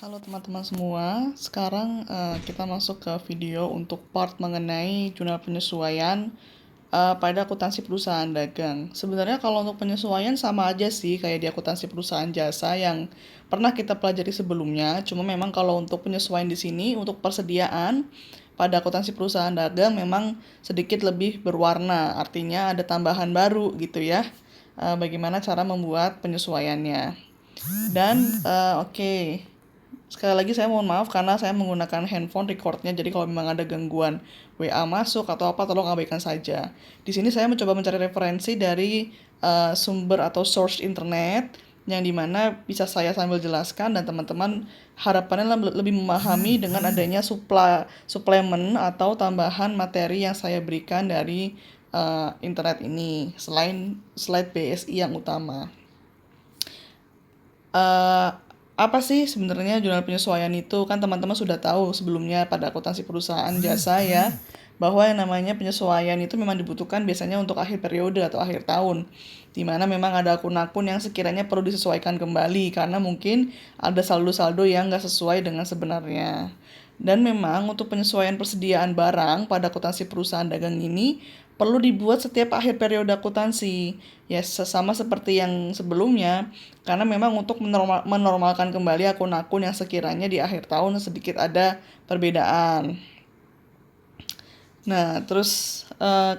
Halo teman-teman semua, sekarang kita masuk ke video untuk part mengenai jurnal penyesuaian pada akuntansi perusahaan dagang. Sebenarnya kalau untuk penyesuaian sama aja sih kayak di akuntansi perusahaan jasa yang pernah kita pelajari sebelumnya. Cuma memang kalau untuk penyesuaian di sini untuk persediaan pada akuntansi perusahaan dagang memang sedikit lebih berwarna. Artinya ada tambahan baru gitu ya. Bagaimana cara membuat penyesuaiannya. Dan oke. Sekali lagi saya mohon maaf karena saya menggunakan handphone recordnya, jadi kalau memang ada gangguan WA masuk atau apa tolong abaikan saja. Di sini saya mencoba mencari referensi dari sumber atau source internet yang dimana bisa saya sambil jelaskan dan teman-teman harapannya lebih memahami dengan adanya suplemen atau tambahan materi yang saya berikan dari internet ini selain slide BSI yang utama. uh, Apa sih sebenarnya jurnal penyesuaian itu? Kan teman-teman sudah tahu sebelumnya pada akuntansi perusahaan jasa ya, bahwa yang namanya penyesuaian itu memang dibutuhkan biasanya untuk akhir periode atau akhir tahun, di mana memang ada akun-akun yang sekiranya perlu disesuaikan kembali karena mungkin ada saldo-saldo yang nggak sesuai dengan sebenarnya. Dan memang untuk penyesuaian persediaan barang pada akuntansi perusahaan dagang ini perlu dibuat setiap akhir periode akuntansi. Ya, sama seperti yang sebelumnya, karena memang untuk menormalkan kembali akun-akun yang sekiranya di akhir tahun sedikit ada perbedaan. Nah, terus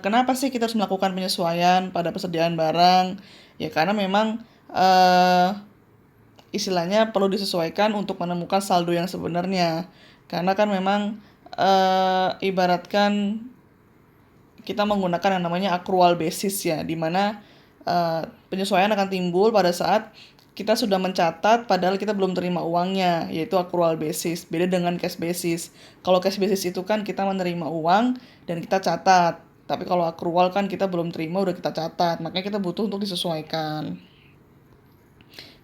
kenapa sih kita harus melakukan penyesuaian pada persediaan barang? Ya, karena memang istilahnya perlu disesuaikan untuk menemukan saldo yang sebenarnya. Karena kan memang ibaratkan kita menggunakan yang namanya accrual basis ya, di mana penyesuaian akan timbul pada saat kita sudah mencatat padahal kita belum terima uangnya, yaitu accrual basis. Beda dengan cash basis. Kalau cash basis itu kan kita menerima uang dan kita catat. Tapi kalau accrual kan kita belum terima udah kita catat. Makanya kita butuh untuk disesuaikan.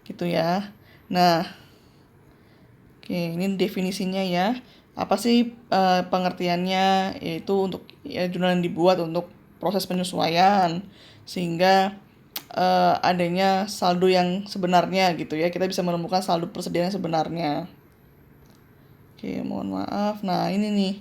Gitu ya. Nah, oke, ini definisinya ya. Apa sih pengertiannya? Yaitu untuk ya, jurnal yang dibuat untuk proses penyesuaian sehingga adanya saldo yang sebenarnya gitu ya. Kita bisa menemukan saldo persediaan yang sebenarnya. Oke, mohon maaf. Nah, ini nih.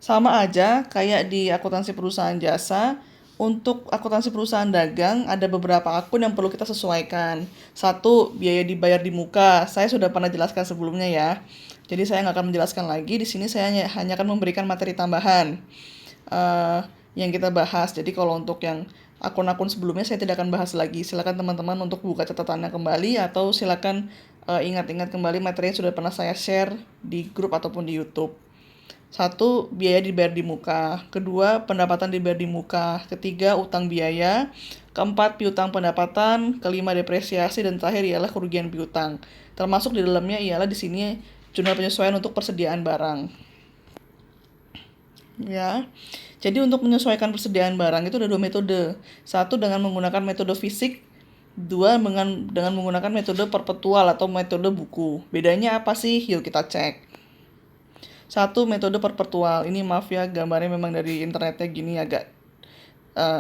Sama aja kayak di akuntansi perusahaan jasa, untuk akuntansi perusahaan dagang ada beberapa akun yang perlu kita sesuaikan. Satu, biaya dibayar di muka. Saya sudah pernah jelaskan sebelumnya ya. Jadi saya nggak akan menjelaskan lagi. Di sini saya hanya akan memberikan materi tambahan uh, yang kita bahas. Jadi kalau untuk yang akun-akun sebelumnya saya tidak akan bahas lagi. Silakan teman-teman untuk buka catatannya kembali atau silakan ingat-ingat kembali materi yang sudah pernah saya share di grup ataupun di YouTube. Satu, biaya dibayar di muka. Kedua, pendapatan dibayar di muka. Ketiga, utang biaya. Keempat, piutang pendapatan. Kelima, depresiasi. Dan terakhir ialah kerugian piutang. Termasuk di dalamnya ialah di sini jurnal penyesuaian untuk persediaan barang. Ya, jadi untuk menyesuaikan persediaan barang itu ada dua metode. Satu dengan menggunakan metode fisik. Dua dengan menggunakan metode perpetual atau metode buku. Bedanya apa sih? Yuk kita cek. Satu, metode perpetual. Ini maaf ya, gambarnya memang dari internetnya gini agak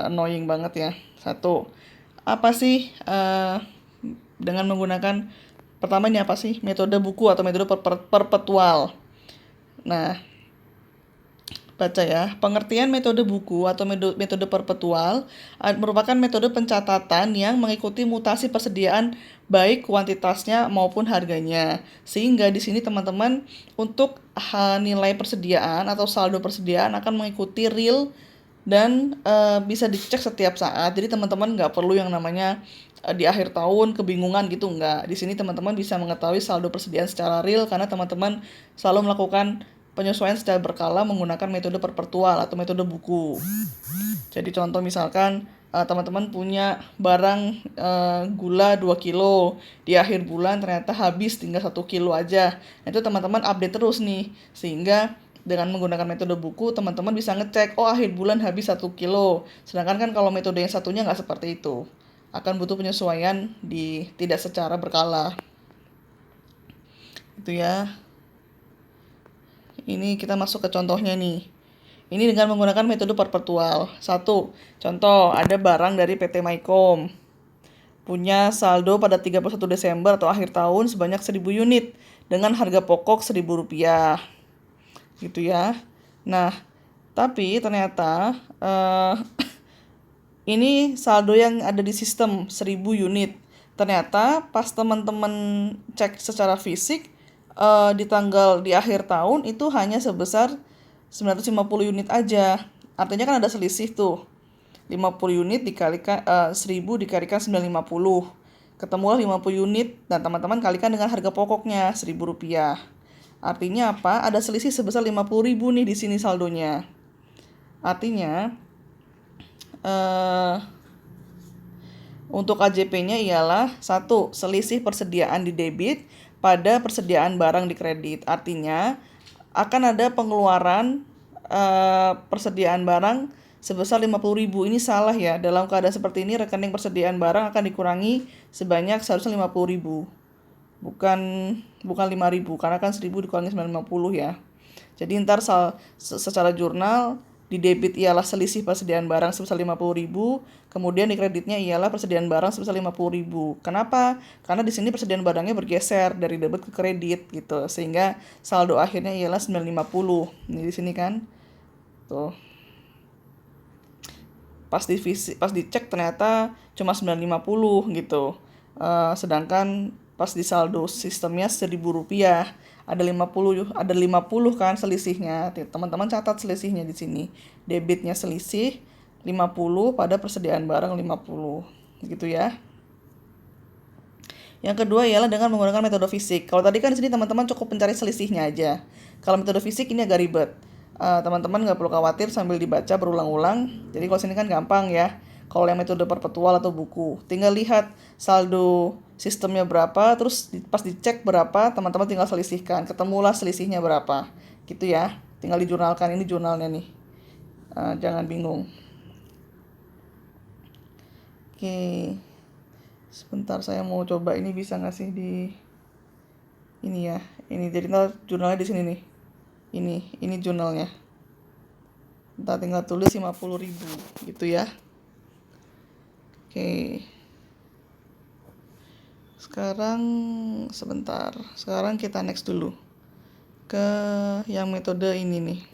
annoying banget ya. Satu, apa sih dengan menggunakan pertama ini apa sih? Metode buku atau metode perpetual. Nah, baca ya. Pengertian metode buku atau metode perpetual merupakan metode pencatatan yang mengikuti mutasi persediaan baik kuantitasnya maupun harganya. Sehingga di sini teman-teman untuk nilai persediaan atau saldo persediaan akan mengikuti real dan bisa dicek setiap saat. Jadi teman-teman nggak perlu yang namanya di akhir tahun kebingungan gitu, nggak. Di sini teman-teman bisa mengetahui saldo persediaan secara real karena teman-teman selalu melakukan penyesuaian secara berkala menggunakan metode perpetual atau metode buku. Jadi contoh misalkan teman-teman punya barang gula 2 kilo, di akhir bulan ternyata habis tinggal 1 kilo aja. Nah, itu teman-teman update terus nih, sehingga dengan menggunakan metode buku teman-teman bisa ngecek, oh akhir bulan habis 1 kilo. Sedangkan kan kalau metode yang satunya nggak seperti itu, akan butuh penyesuaian tidak secara berkala. Itu ya. Ini kita masuk ke contohnya nih. Ini dengan menggunakan metode perpetual. Satu, contoh ada barang dari PT Maikom. Punya saldo pada 31 Desember atau akhir tahun sebanyak 1000 unit. dengan harga pokok Rp1.000 gitu ya. Nah, tapi ternyata ini saldo yang ada di sistem 1.000 unit. Ternyata pas teman-teman cek secara fisik di akhir tahun itu hanya sebesar 950 unit aja. Artinya kan ada selisih tuh. 50 unit dikalikan 1.000 dikalikan 950. Ketemulah 50 unit dan teman-teman kalikan dengan harga pokoknya Rp1.000. Artinya apa? Ada selisih sebesar 50.000 nih di sini saldonya. Artinya untuk KJP-nya ialah satu, selisih persediaan di debit pada persediaan barang di kredit. Artinya akan ada pengeluaran persediaan barang sebesar 50.000. Ini salah ya. Dalam keadaan seperti ini rekening persediaan barang akan dikurangi sebanyak seharusnya 50.000. Bukan 5.000 karena kan 1.000 dikurangi 950 ya. Jadi ntar secara jurnal di debit ialah selisih persediaan barang sebesar 50.000, kemudian di kreditnya ialah persediaan barang sebesar 50.000. Kenapa? Karena di sini persediaan barangnya bergeser dari debit ke kredit gitu. Sehingga saldo akhirnya ialah 950. Ini di sini kan. Tuh. Pas dicek ternyata cuma 950 gitu. Sedangkan pas di saldo sistemnya Rp1.000 ada 50 kan selisihnya. Teman-teman catat selisihnya di sini. Debitnya selisih 50 pada persediaan barang 50 gitu ya. Yang kedua ialah dengan menggunakan metode fisik. Kalau tadi kan di sini teman-teman cukup mencari selisihnya aja. Kalau metode fisik ini agak ribet. Teman-teman nggak perlu khawatir sambil dibaca berulang-ulang. Jadi kalau sini kan gampang ya. Kalau yang metode perpetual atau buku, tinggal lihat saldo sistemnya berapa, terus pas dicek berapa, teman-teman tinggal selisihkan, ketemulah selisihnya berapa, gitu ya. Tinggal dijurnalkan, ini jurnalnya nih. Jangan bingung. Oke, sebentar saya mau coba ini bisa nggak sih di ini ya. Ini jadi jurnalnya di sini nih. Ini jurnalnya. Ntar tinggal tulis 50.000 gitu ya. Oke. Sekarang kita next dulu ke yang metode ini nih.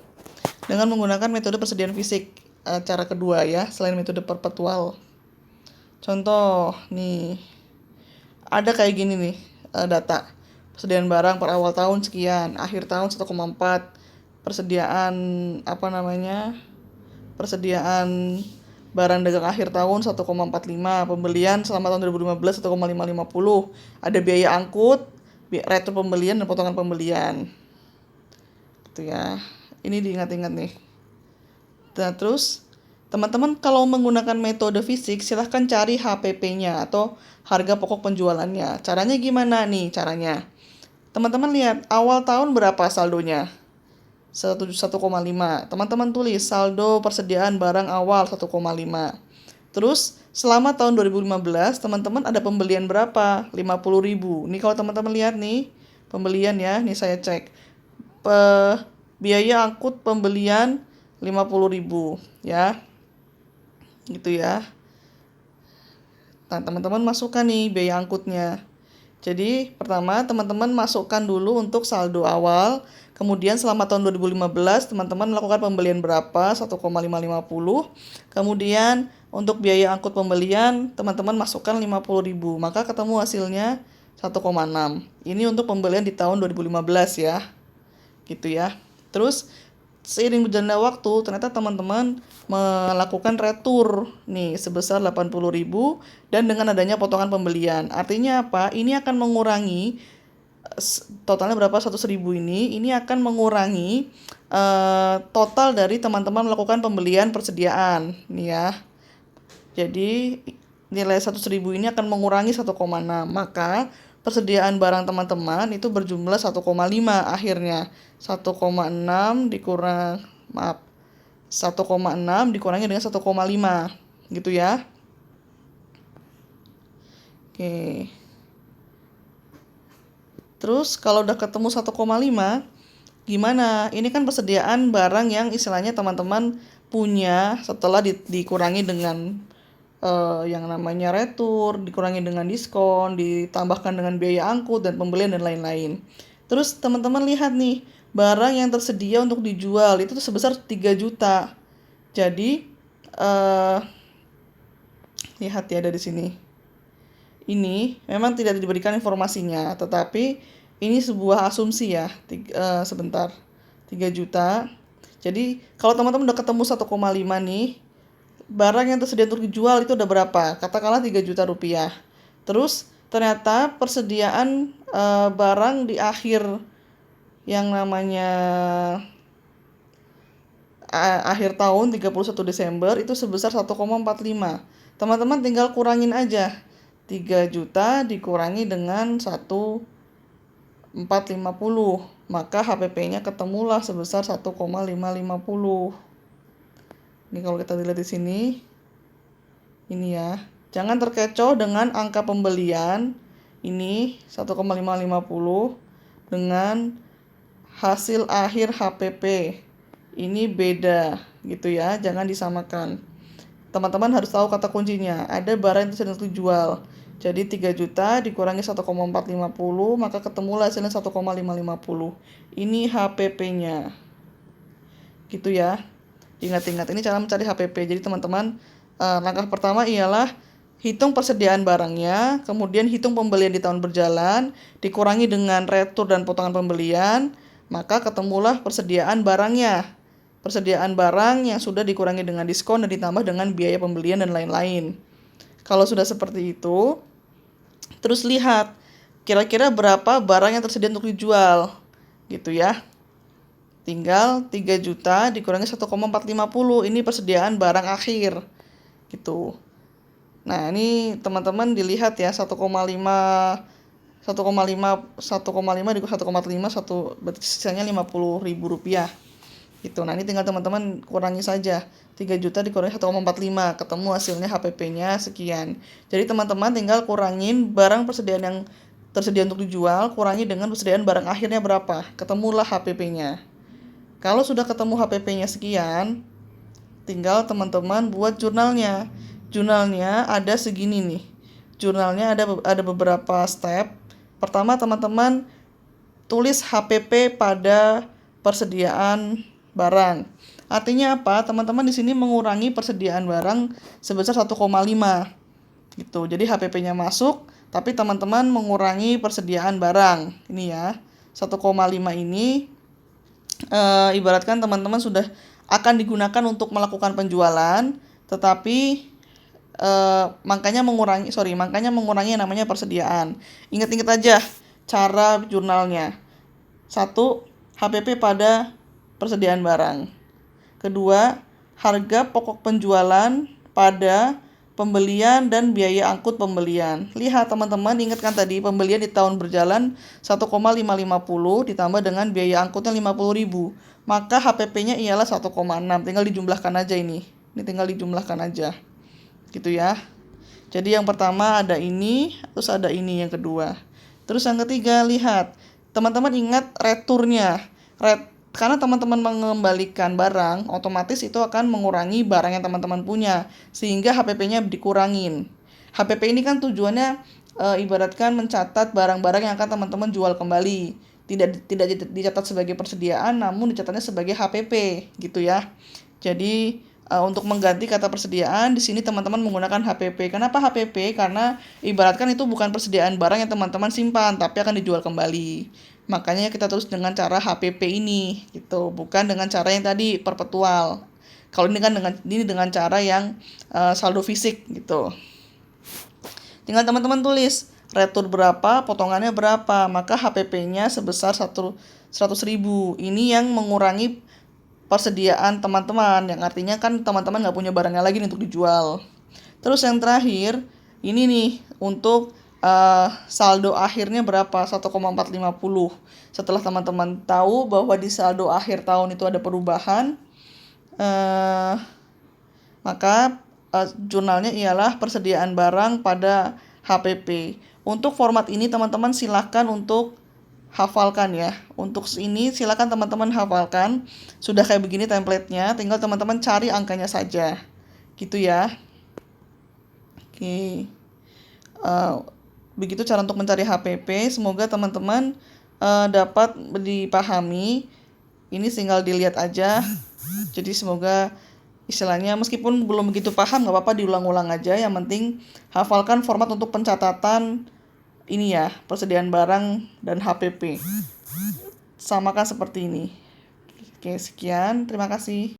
Dengan menggunakan metode persediaan fisik, cara kedua ya, selain metode perpetual. Contoh nih, ada kayak gini nih data. Persediaan barang per awal tahun sekian, akhir tahun 1,4, persediaan persediaan barang dagang akhir tahun 1,45, pembelian selama tahun 2015 1,550, ada biaya angkut, retur pembelian dan potongan pembelian. Gitu ya. Ini diingat-ingat nih. Nah, terus teman-teman kalau menggunakan metode fisik silahkan cari HPP-nya atau harga pokok penjualannya. Caranya gimana nih caranya? Teman-teman lihat awal tahun berapa saldonya? 1,5. Teman-teman tulis saldo persediaan barang awal 1,5. Terus selama tahun 2015 teman-teman ada pembelian berapa? 50.000. Nih kalau teman-teman lihat nih pembelian ya, nih saya cek. Biaya angkut pembelian 50.000 ya. Gitu ya. Nah, teman-teman masukkan nih biaya angkutnya. Jadi, pertama teman-teman masukkan dulu untuk saldo awal. Kemudian selama tahun 2015 teman-teman melakukan pembelian berapa? 1,550. Kemudian untuk biaya angkut pembelian teman-teman masukkan 50.000. Maka ketemu hasilnya 1,6. Ini untuk pembelian di tahun 2015 ya. Gitu ya. Terus seiring berjalannya waktu ternyata teman-teman melakukan retur nih sebesar 80.000 dan dengan adanya potongan pembelian. Artinya apa? Ini akan mengurangi totalnya berapa 100.000 ini akan mengurangi total dari teman-teman melakukan pembelian persediaan nih ya. Jadi nilai 100.000 ini akan mengurangi 1,6. Maka persediaan barang teman-teman itu berjumlah 1,5 akhirnya. 1,6 dikurangi dengan 1,5 gitu ya. Oke. Terus kalau udah ketemu 1,5 gimana? Ini kan persediaan barang yang istilahnya teman-teman punya setelah dikurangi dengan yang namanya retur, dikurangi dengan diskon, ditambahkan dengan biaya angkut dan pembelian dan lain-lain. Terus teman-teman lihat nih, barang yang tersedia untuk dijual itu tuh sebesar 3 juta. Jadi lihat ya dari sini. Ini memang tidak diberikan informasinya, tetapi ini sebuah asumsi ya. Sebentar. 3 juta. Jadi kalau teman-teman udah ketemu 1,5 nih, barang yang tersedia untuk dijual itu udah berapa? Katakanlah 3 juta rupiah. Terus ternyata persediaan barang di akhir yang namanya akhir tahun 31 Desember itu sebesar 1,45. Teman-teman tinggal kurangin aja. 3 juta dikurangi dengan 1,450. Maka HPP-nya ketemulah sebesar 1,550. Ini kalau kita lihat di sini. Ini ya. Jangan terkecoh dengan angka pembelian. Ini 1,550 dengan hasil akhir HPP. Ini beda gitu ya, jangan disamakan. Teman-teman harus tahu kata kuncinya. Ada barang yang sedang dijual. Jadi 3 juta dikurangi 1,450, maka ketemulah hasilnya 1,550. Ini HPP-nya. Gitu ya. Ingat-ingat, ini cara mencari HPP. Jadi teman-teman, langkah pertama ialah hitung persediaan barangnya, kemudian hitung pembelian di tahun berjalan, dikurangi dengan retur dan potongan pembelian, maka ketemulah persediaan barangnya. Persediaan barang yang sudah dikurangi dengan diskon dan ditambah dengan biaya pembelian dan lain-lain. Kalau sudah seperti itu, terus lihat kira-kira berapa barang yang tersedia untuk dijual. Gitu ya. Tinggal 3 juta dikurangi 1,450. Ini persediaan barang akhir. Gitu. Nah, ini teman-teman dilihat ya, 1,5 dikurangi 1,5 berarti sisanya Rp50.000 gitu. Nah, ini tinggal teman-teman kurangi saja. 3 juta dikurangi 1,45, ketemu hasilnya HPP-nya sekian. Jadi teman-teman tinggal kurangin barang persediaan yang tersedia untuk dijual, kurangi dengan persediaan barang akhirnya berapa, ketemulah HPP-nya. Kalau sudah ketemu HPP-nya sekian, tinggal teman-teman buat jurnalnya. Jurnalnya ada segini nih. Jurnalnya ada beberapa step. Pertama, teman-teman tulis HPP pada persediaan barang. Artinya apa? Teman-teman di sini mengurangi persediaan barang sebesar 1,5 gitu. Jadi HPP-nya masuk, tapi teman-teman mengurangi persediaan barang. Ini ya. 1,5 ini ibaratkan teman-teman sudah akan digunakan untuk melakukan penjualan, tetapi makanya mengurangi yang namanya persediaan. Ingat-ingat aja cara jurnalnya. 1. HPP pada persediaan barang. Kedua, harga pokok penjualan pada pembelian dan biaya angkut pembelian. Lihat teman-teman, ingatkan tadi pembelian di tahun berjalan 1,550 ditambah dengan biaya angkutnya 50.000. Maka HPP-nya ialah 1,6. Tinggal dijumlahkan aja ini. Ini tinggal dijumlahkan aja. Gitu ya. Jadi yang pertama ada ini, terus ada ini yang kedua. Terus yang ketiga, lihat. Teman-teman ingat returnya. Karena teman-teman mengembalikan barang, otomatis itu akan mengurangi barang yang teman-teman punya, sehingga HPP-nya dikurangin. HPP ini kan tujuannya ibaratkan mencatat barang-barang yang akan teman-teman jual kembali. Tidak dicatat sebagai persediaan, namun dicatatnya sebagai HPP, gitu ya. Jadi untuk mengganti kata persediaan, di sini teman-teman menggunakan HPP. Kenapa HPP? Karena ibaratkan itu bukan persediaan barang yang teman-teman simpan, tapi akan dijual kembali. Makanya kita terus dengan cara HPP ini, gitu. Bukan dengan cara yang tadi perpetual. Kalau ini kan dengan cara yang saldo fisik, gitu. Tinggal teman-teman tulis retur berapa, potongannya berapa, maka HPP-nya sebesar 100.000. Ini yang mengurangi persediaan teman-teman, yang artinya kan teman-teman nggak punya barangnya lagi untuk dijual. Terus yang terakhir, ini nih untuk saldo akhirnya berapa? 1,450. Setelah teman-teman tahu bahwa di saldo akhir tahun itu ada perubahan, maka jurnalnya ialah persediaan barang pada HPP. Untuk format ini teman-teman silakan untuk hafalkan ya. Untuk ini silakan teman-teman hafalkan. Sudah kayak begini template-nya, tinggal teman-teman cari angkanya saja. Gitu ya. Oke. Begitu cara untuk mencari HPP. Semoga teman-teman dapat dipahami. Ini tinggal dilihat aja. Jadi semoga istilahnya meskipun belum begitu paham nggak apa-apa diulang-ulang aja. Yang penting hafalkan format untuk pencatatan ini ya, persediaan barang dan HPP. Samakan seperti ini. Oke, sekian. Terima kasih.